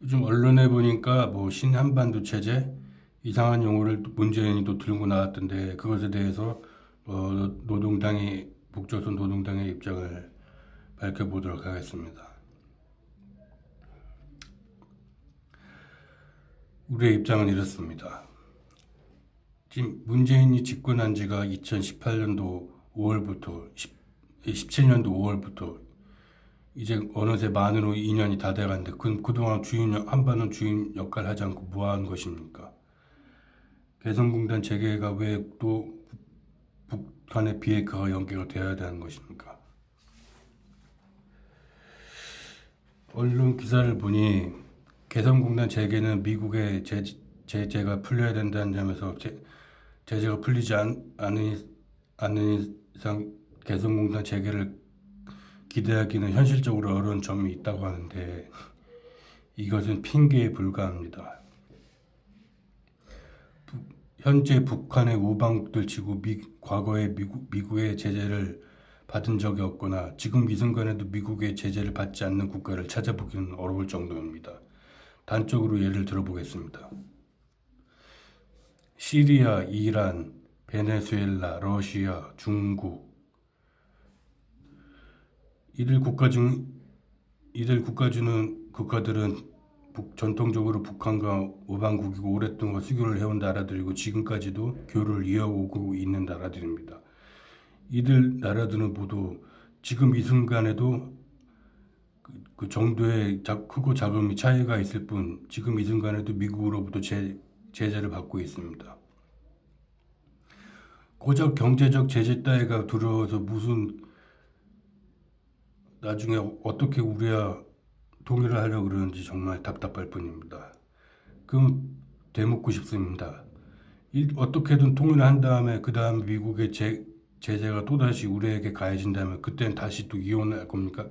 요즘 언론에 보니까 뭐 신한반도 체제 이상한 용어를 문재인이 또 들고 나왔던데 그것에 대해서 노동당이 북조선 노동당의 입장을 밝혀보도록 하겠습니다. 우리의 입장은 이렇습니다. 지금 문재인이 집권한 지가 2018년도 5월부터 17년도 5월부터 이제 어느새 만으로 2년이 다 돼가는데 그동안 한반도 주인 역할을 하지 않고 뭐 한 것입니까? 개성공단 재개가 왜 또 북한의 비핵화가 연계가 되어야 되는 것입니까? 언론 기사를 보니 개성공단 재개는 미국의 제재가 풀려야 된다는 점에서 제재가 풀리지 않는 이상 개성공단 재개를 기대하기는 현실적으로 어려운 점이 있다고 하는데 이것은 핑계에 불과합니다. 현재 북한의 우방국들 치고 과거에 미국의 제재를 받은 적이 없거나 지금 이 순간에도 미국의 제재를 받지 않는 국가를 찾아보기는 어려울 정도입니다. 단적으로 예를 들어보겠습니다. 시리아, 이란, 베네수엘라, 러시아, 중국 이들 국가들은 전통적으로 북한과 우방국이고 오랫동안 수교를 해온 나라들이고 지금까지도 교류를 이어오고 있는 나라들입니다. 이들 나라들은 모두 지금 이 순간에도 그 정도의 크고 작음이 차이가 있을 뿐 지금 이 순간에도 미국으로부터 제재를 받고 있습니다. 고작 경제적 제재 따위가 두려워서 무슨 나중에 어떻게 우리야 통일을 하려고 그러는지 정말 답답할 뿐입니다. 그럼 되묻고 싶습니다. 어떻게든 통일을 한 다음에 그 다음에 미국의 제재가 또다시 우리에게 가해진다면 그때는 다시 또 이혼할 겁니까?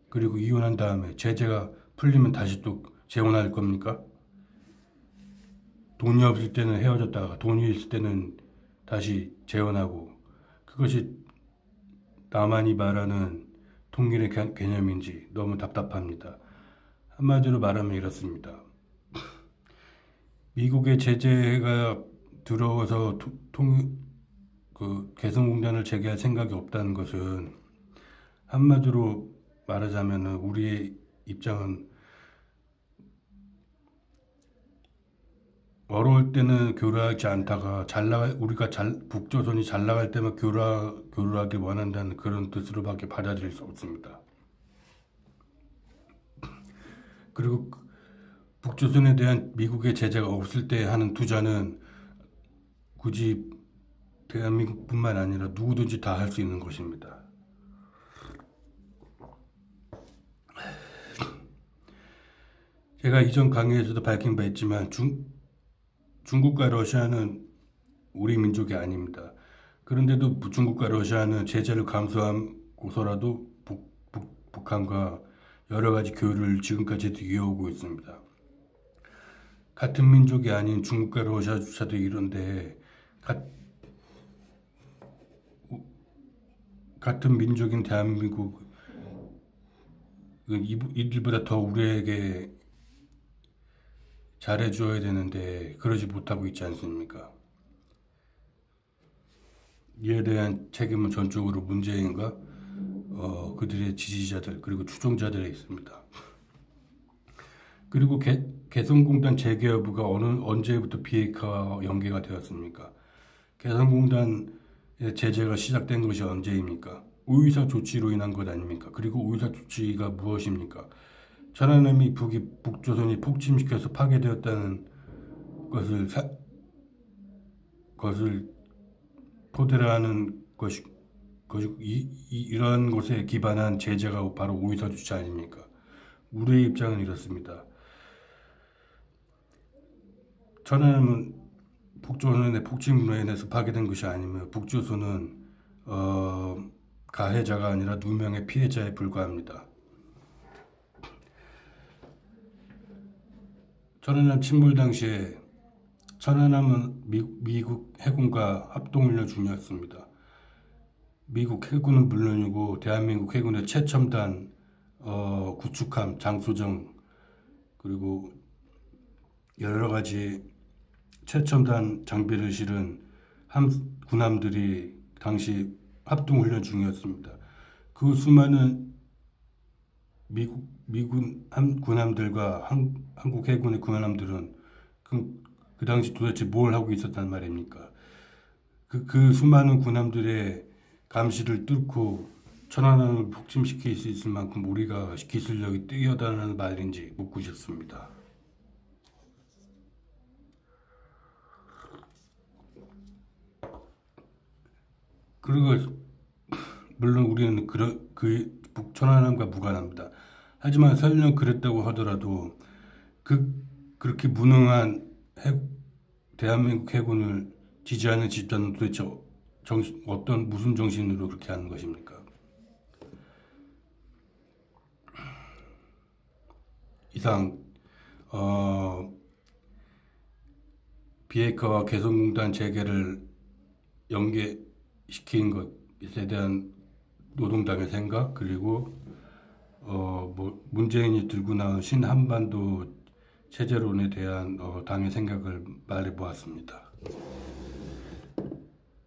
그리고 이혼한 다음에 제재가 풀리면 다시 또 재혼할 겁니까? 돈이 없을 때는 헤어졌다가 돈이 있을 때는 다시 재혼하고 그것이 나만이 말하는 통일의 개념인지 너무 답답합니다. 한마디로 말하면 이렇습니다. 미국의 제재가 들어와서 개성공단을 재개할 생각이 없다는 것은 한마디로 말하자면 우리의 입장은 어려울 때는 교류하지 않다가 북조선이 잘 나갈 때만 교류하길 원한다는 그런 뜻으로밖에 받아들일 수 없습니다. 그리고 북조선에 대한 미국의 제재가 없을 때 하는 투자는 굳이 대한민국뿐만 아니라 누구든지 다 할 수 있는 것입니다. 제가 이전 강의에서도 밝힌 바 있지만 중국과 러시아는 우리 민족이 아닙니다. 그런데도 중국과 러시아는 제재를 감수하고서라도 북한과 여러 가지 교류를 지금까지도 이어오고 있습니다. 같은 민족이 아닌 중국과 러시아조차도 이런데 같은 민족인 대한민국 이들보다 더 우리에게 잘해줘야 되는데 그러지 못하고 있지 않습니까? 이에 대한 책임은 전적으로 문재인과 그들의 지지자들 그리고 추종자들에 있습니다. 그리고 개성공단 재개 여부가 언제부터 비핵화와 연계가 되었습니까? 개성공단의 제재가 시작된 것이 언제입니까? 우의사 조치로 인한 것 아닙니까? 그리고 우의사 조치가 무엇입니까? 천안함이 북조선이 폭침시켜서 파괴되었다는 것을 토대로 하는 이러한 것에 기반한 제재가 바로 우의사 조치 아닙니까? 우리의 입장은 이렇습니다. 천안함은 북조선의 폭침으로 인해서 파괴된 것이 아니며 북조선은 가해자가 아니라 누명의 피해자에 불과합니다. 천안함 침몰 당시에 천안함은 미국 해군과 합동훈련 중이었습니다. 미국 해군은 물론이고 대한민국 해군의 최첨단 구축함 장소정 그리고 여러 가지 최첨단 장비를 실은 군함들이 당시 합동훈련 중이었습니다. 그 수많은 미군 군함들과 한국 해군의 군함들은 그 당시 도대체 뭘 하고 있었단 말입니까? 그 수많은 군함들의 감시를 뚫고 천안함을 폭침시킬 수 있을 만큼 우리가 기술력이 뛰어다는 말인지 묻고 싶습니다. 그리고 물론 우리는 그 북천안함과 무관합니다. 하지만 설령 그랬다고 하더라도 그렇게 무능한 대한민국 해군을 지지하는 집단은 도대체 무슨 정신으로 그렇게 하는 것입니까? 이상 비핵화와 개성공단 재개를 연계시킨 것에 대한 노동당의 생각, 그리고 문재인이 들고 나온 신한반도 체제론에 대한 당의 생각을 말해보았습니다.